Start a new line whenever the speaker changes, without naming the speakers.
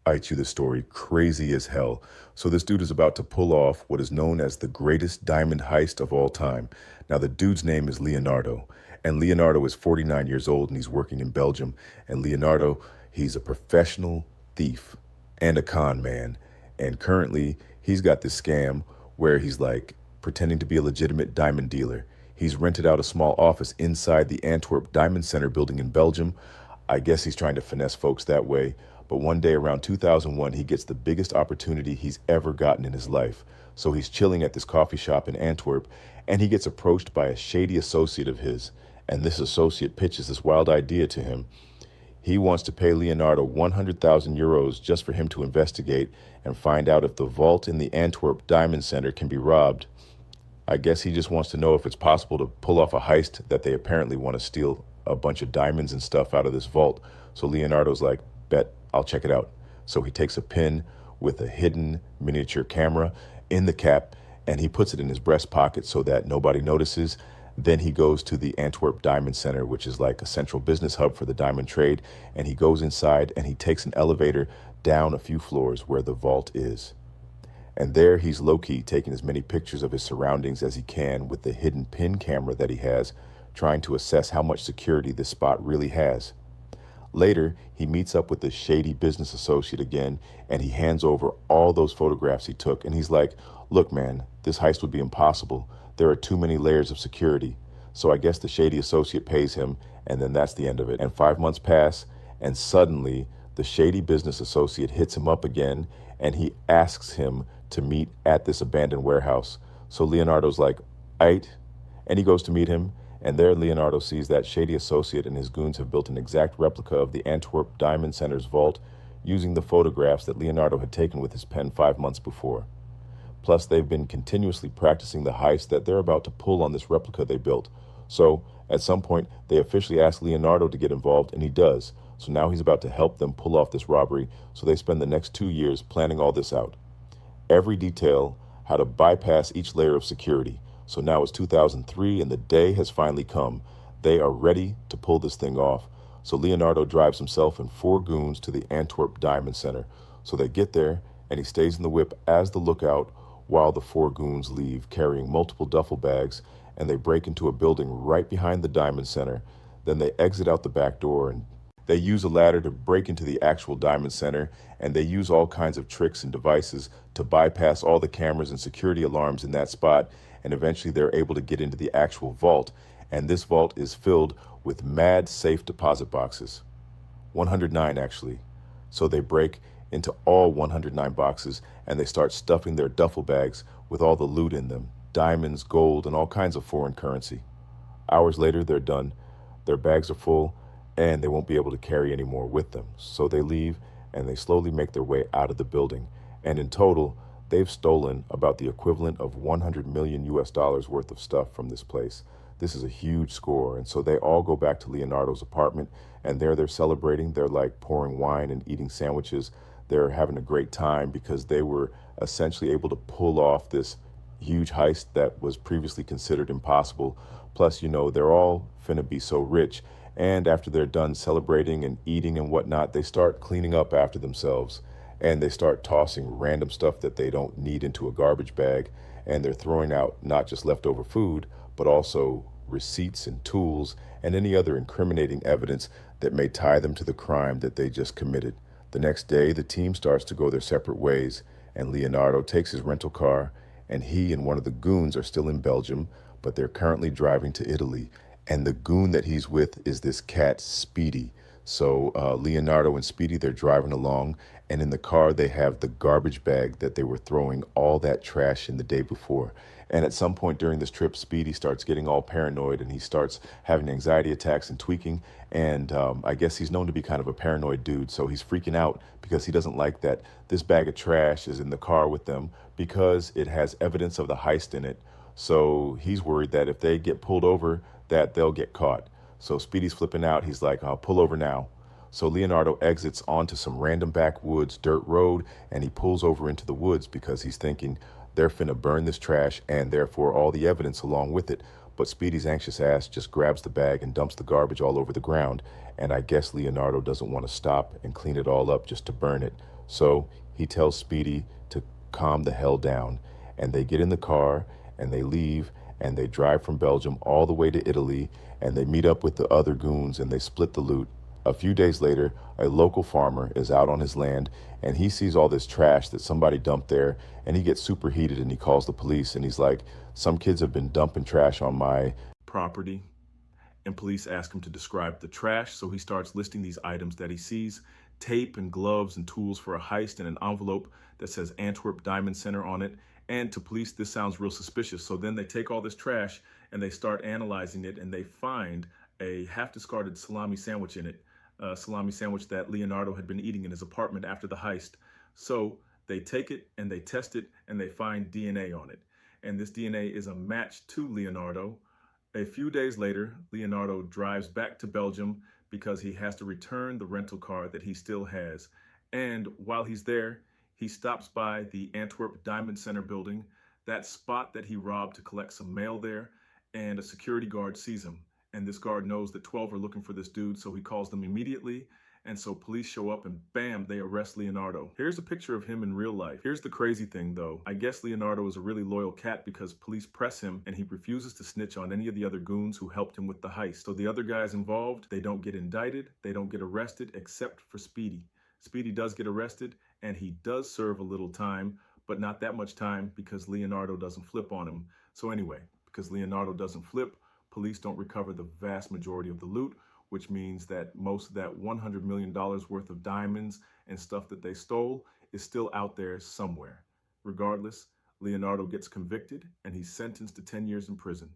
you this story, crazy as hell. So this dude is about to pull off what is known as the greatest diamond heist of all time. Now the dude's name is Leonardo, and Leonardo is 49 years old and he's working in Belgium. And Leonardo, he's a professional thief and a con man. And currently he's got this scam where he's like pretending to be a legitimate diamond dealer. He's rented out a small office inside the Antwerp Diamond Center building in Belgium. I guess he's trying to finesse folks that way. But one day around 2001, he gets the biggest opportunity he's ever gotten in his life. So he's chilling at this coffee shop in Antwerp, and he gets approached by a shady associate of his. And this associate pitches this wild idea to him. He wants to pay Leonardo 100,000 euros just for him to investigate and find out if the vault in the Antwerp Diamond Center can be robbed. I guess he just wants to know if it's possible to pull off a heist that they apparently want to steal a bunch of diamonds and stuff out of this vault. So Leonardo's like, bet, I'll check it out. So he takes a pin with a hidden miniature camera in the cap and he puts it in his breast pocket so that nobody notices. Then he goes to the Antwerp Diamond Center, which is like a central business hub for the diamond trade. And he goes inside and he takes an elevator down a few floors where the vault is. And there he's low-key taking as many pictures of his surroundings as he can with the hidden pin camera that he has, trying to assess how much security this spot really has. Later, he meets up with the shady business associate again, and he hands over all those photographs he took. And he's like, look, man, this heist would be impossible. There are too many layers of security. So I guess the shady associate pays him, and then that's the end of it. And 5 months pass, and suddenly the shady business associate hits him up again, and he asks him to meet at this abandoned warehouse. So Leonardo's like, aight, and he goes to meet him. And there Leonardo sees that shady associate and his goons have built an exact replica of the Antwerp Diamond Center's vault using the photographs that Leonardo had taken with his pen 5 months before. Plus, they've been continuously practicing the heist that they're about to pull on this replica they built. So, at some point, they officially ask Leonardo to get involved, and he does. So now he's about to help them pull off this robbery, so they spend the next 2 years planning all this out. Every detail, how to bypass each layer of security. So now it's 2003 and the day has finally come. They are ready to pull this thing off. So Leonardo drives himself and 4 goons to the Antwerp Diamond Center. So they get there and he stays in the whip as the lookout while the 4 goons leave carrying multiple duffel bags, and they break into a building right behind the Diamond Center. Then they exit out the back door and they use a ladder to break into the actual Diamond Center, and they use all kinds of tricks and devices to bypass all the cameras and security alarms in that spot, and eventually they're able to get into the actual vault. And this vault is filled with mad safe deposit boxes. 109 actually. So they break into all 109 boxes and they start stuffing their duffel bags with all the loot in them, diamonds, gold, and all kinds of foreign currency. Hours later, they're done. Their bags are full, and they won't be able to carry any more with them. So they leave and they slowly make their way out of the building. And in total, they've stolen about the equivalent of 100 million US dollars worth of stuff from this place. This is a huge score. And so they all go back to Leonardo's apartment, and there they're celebrating. They're like pouring wine and eating sandwiches. They're having a great time because they were essentially able to pull off this huge heist that was previously considered impossible. Plus, you know, they're all finna be so rich. And after they're done celebrating and eating and whatnot, they start cleaning up after themselves. And they start tossing random stuff that they don't need into a garbage bag. And they're throwing out not just leftover food, but also receipts and tools and any other incriminating evidence that may tie them to the crime that they just committed. The next day, the team starts to go their separate ways, and Leonardo takes his rental car, and he and one of the goons are still in Belgium, but they're currently driving to Italy. And the goon that he's with is this cat, Speedy. So Leonardo and Speedy, they're driving along, and in the car they have the garbage bag that they were throwing all that trash in the day before. And at some point during this trip, Speedy starts getting all paranoid and he starts having anxiety attacks and tweaking. And I guess he's known to be kind of a paranoid dude. So he's freaking out because he doesn't like that this bag of trash is in the car with them because it has evidence of the heist in it. So he's worried that if they get pulled over, that they'll get caught. So Speedy's flipping out. He's like, I'll pull over now. So Leonardo exits onto some random backwoods dirt road and he pulls over into the woods because he's thinking they're finna burn this trash and therefore all the evidence along with it. But Speedy's anxious ass just grabs the bag and dumps the garbage all over the ground, and I guess Leonardo doesn't want to stop and clean it all up just to burn it. So he tells Speedy to calm the hell down, and they get in the car and they leave and they drive from Belgium all the way to Italy, and they meet up with the other goons and they split the loot. A few days later, a local farmer is out on his land and he sees all this trash that somebody dumped there, and he gets super heated and he calls the police and he's like, some kids have been dumping trash on my property. And police ask him to describe the trash, so he starts listing these items that he sees: tape and gloves and tools for a heist, and an envelope that says Antwerp Diamond Center on it. And to police, this sounds real suspicious. So then they take all this trash and they start analyzing it, and they find a half-discarded salami sandwich in it, a salami sandwich that Leonardo had been eating in his apartment after the heist. So they take it and they test it, and they find DNA on it. And this DNA is a match to Leonardo. A few days later, Leonardo drives back to Belgium because he has to return the rental car that he still has. And while he's there, he stops by the Antwerp Diamond Center building, that spot that he robbed to collect some mail there, and a security guard sees him. And this guard knows that 12 are looking for this dude, so he calls them immediately. And so police show up and bam, they arrest Leonardo. Here's a picture of him in real life. Here's the crazy thing though. I guess Leonardo is a really loyal cat because police press him and he refuses to snitch on any of the other goons who helped him with the heist. So the other guys involved, they don't get indicted, they don't get arrested except for Speedy. Speedy does get arrested and he does serve a little time, but not that much time because Leonardo doesn't flip on him. So anyway, because Leonardo doesn't flip, police don't recover the vast majority of the loot, which means that most of that $100 million worth of diamonds and stuff that they stole is still out there somewhere. Regardless, Leonardo gets convicted and he's sentenced to 10 years in prison.